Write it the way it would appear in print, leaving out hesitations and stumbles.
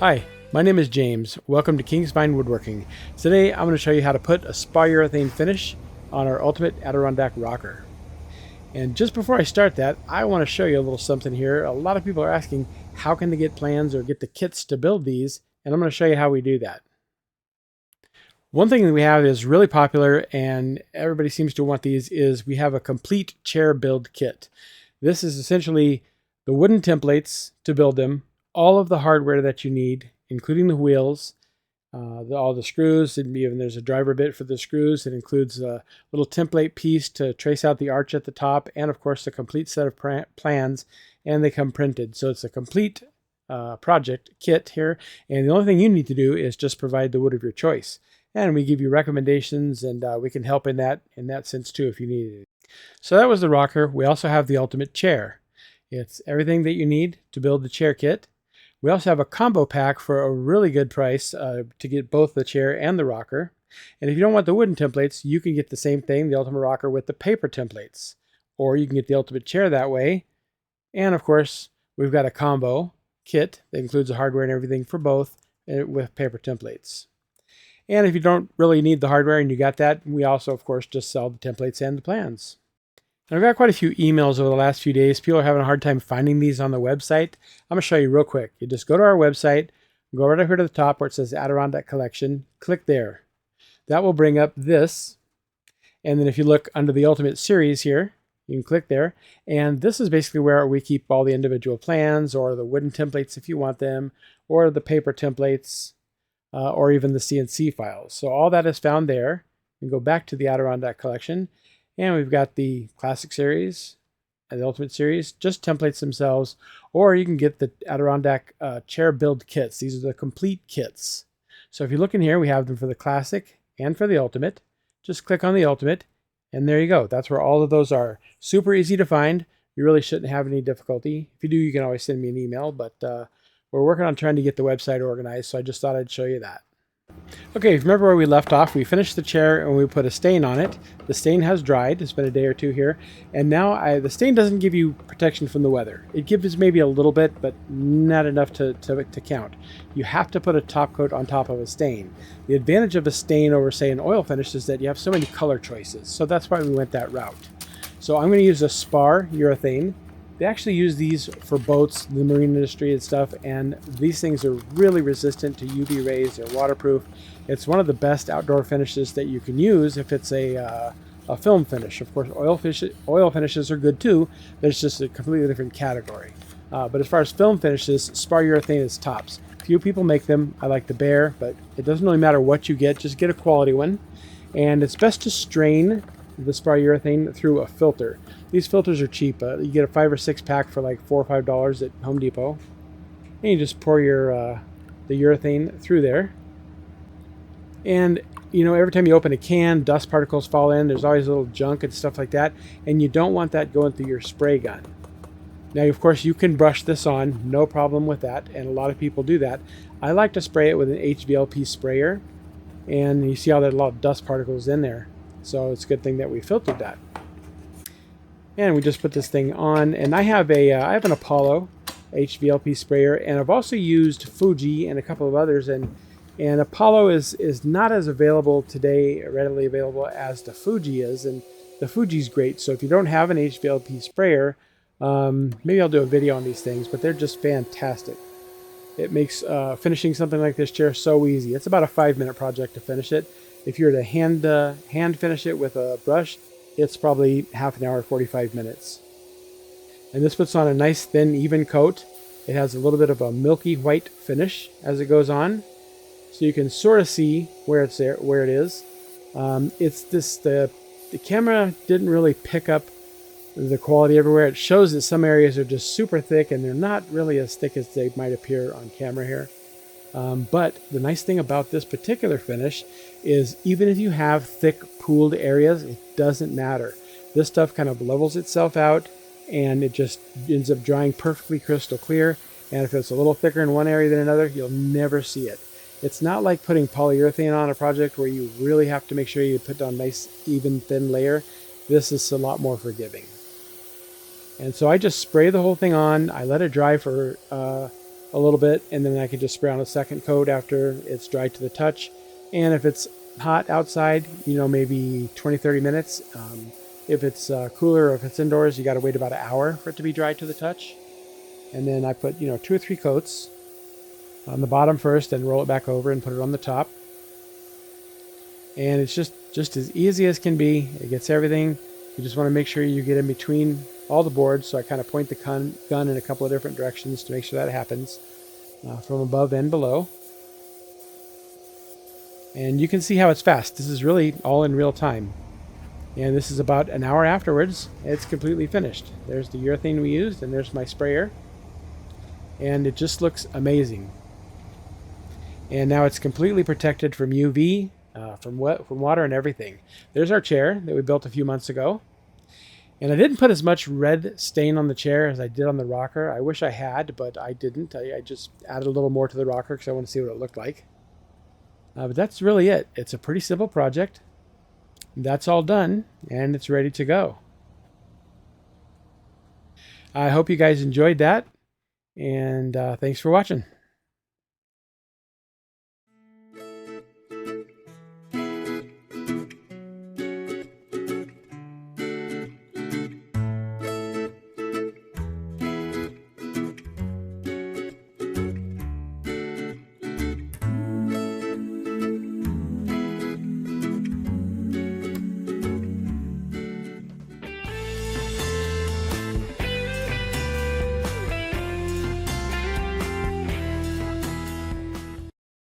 Hi, my name is James. Welcome to King's Vine Woodworking. Today I'm going to show you how to put a spar urethane finish on our ultimate Adirondack rocker. And just before I start that, I want to show you a little something here. A lot of people are asking how can they get plans or get the kits to build these, and I'm going to show you how we do that. One thing that we have is really popular and everybody seems to want these is we have a complete chair build kit. This is essentially the wooden templates to build them, all of the hardware that you need, including the wheels, all the screws, and even there's a driver bit for the screws. It includes a little template piece to trace out the arch at the top, and of course a complete set of plans, and they come printed. So it's a complete project kit here, and the only thing you need to do is just provide the wood of your choice. And we give you recommendations, and we can help in that sense too if you need it. So that was the rocker. We also have the ultimate chair. It's everything that you need to build the chair kit. We also have a combo pack for a really good price to get both the chair and the rocker. And if you don't want the wooden templates, you can get the same thing, the ultimate rocker, with the paper templates. Or you can get the ultimate chair that way. And of course, we've got a combo kit that includes the hardware and everything for both with paper templates. And if you don't really need the hardware and you got that, we also, of course, just sell the templates and the plans. And I've got quite a few emails over the last few days. People are having a hard time finding these on the website. I'm going to show you real quick. You just go to our website, go right up here to the top where it says Adirondack Collection, click there. That will bring up this. And then if you look under the Ultimate Series here, you can click there. And this is basically where we keep all the individual plans or the wooden templates if you want them, or the paper templates, or even the CNC files. So all that is found there. You can go back to the Adirondack Collection. And we've got the Classic Series and the Ultimate Series, just templates themselves, or you can get the Adirondack chair build kits. These are the complete kits. So if you look in here, we have them for the Classic and for the Ultimate. Just click on the Ultimate, and there you go. That's where all of those are. Super easy to find. You really shouldn't have any difficulty. If you do, you can always send me an email, but we're working on trying to get the website organized, so I just thought I'd show you that. Okay, remember where we left off. We finished the chair and we put a stain on it. The stain has dried. It's been a day or two here. And now the stain doesn't give you protection from the weather. It gives maybe a little bit, but not enough to count. You have to put a top coat on top of a stain. The advantage of a stain over, say, an oil finish is that you have so many color choices. So that's why we went that route. So I'm going to use a spar urethane. They actually use these for boats, the marine industry and stuff, and these things are really resistant to UV rays. They're waterproof. It's one of the best outdoor finishes that you can use if it's a film finish. Of course, oil finishes are good too, but it's just a completely different category. But as far as film finishes, spar urethane is tops. Few people make them. I like the Bear, but it doesn't really matter what you get. Just get a quality one. And it's best to strain the spar urethane through a filter. These filters are cheap. You get a 5 or 6 pack for like $4 or $5 at Home Depot. And you just pour your the urethane through there. And you know, every time you open a can, dust particles fall in. There's always little junk and stuff like that. And you don't want that going through your spray gun. Now, of course, you can brush this on. No problem with that. And a lot of people do that. I like to spray it with an HVLP sprayer. And you see how there's a lot of dust particles in there. So it's a good thing that we filtered that. And we just put this thing on, and I have an Apollo HVLP sprayer, and I've also used Fuji and a couple of others, and Apollo is not as available today, readily available, as the Fuji is, and the Fuji's great. So if you don't have an HVLP sprayer, maybe I'll do a video on these things, but they're just fantastic. It makes finishing something like this chair so easy. It's about a 5-minute project to finish it. If you were to hand finish it with a brush, it's probably half an hour, 45 minutes. And this puts on a nice, thin, even coat. It has a little bit of a milky white finish as it goes on. So you can sort of see where it's there, where it is. The camera didn't really pick up the quality everywhere. It shows that some areas are just super thick, and they're not really as thick as they might appear on camera here. But the nice thing about this particular finish is even if you have thick pooled areas, it doesn't matter. This stuff kind of levels itself out, and it just ends up drying perfectly crystal clear. And if it's a little thicker in one area than another, you'll never see it. It's not like putting polyurethane on a project where you really have to make sure you put on a nice, even, thin layer. This is a lot more forgiving. And so I just spray the whole thing on. I let it dry for a little bit, and then I can just spray on a second coat after it's dry to the touch. And if it's hot outside, you know, maybe 20-30 minutes. If it's cooler or if it's indoors, you got to wait about an hour for it to be dry to the touch. And then I put, you know, 2 or 3 coats on the bottom first and roll it back over and put it on the top. And it's just as easy as can be. It gets everything. You just want to make sure you get in between all the boards. So I kind of point the gun in a couple of different directions to make sure that happens from above and below. And you can see how it's fast. This is really all in real time. And this is about an hour afterwards. It's completely finished. There's the urethane we used, and there's my sprayer. And it just looks amazing. And now it's completely protected from UV, from water and everything. There's our chair that we built a few months ago. And I didn't put as much red stain on the chair as I did on the rocker. I wish I had, but I didn't. I just added a little more to the rocker because I want to see what it looked like. But that's really it. It's a pretty simple project. That's all done, and it's ready to go. I hope you guys enjoyed that, and thanks for watching.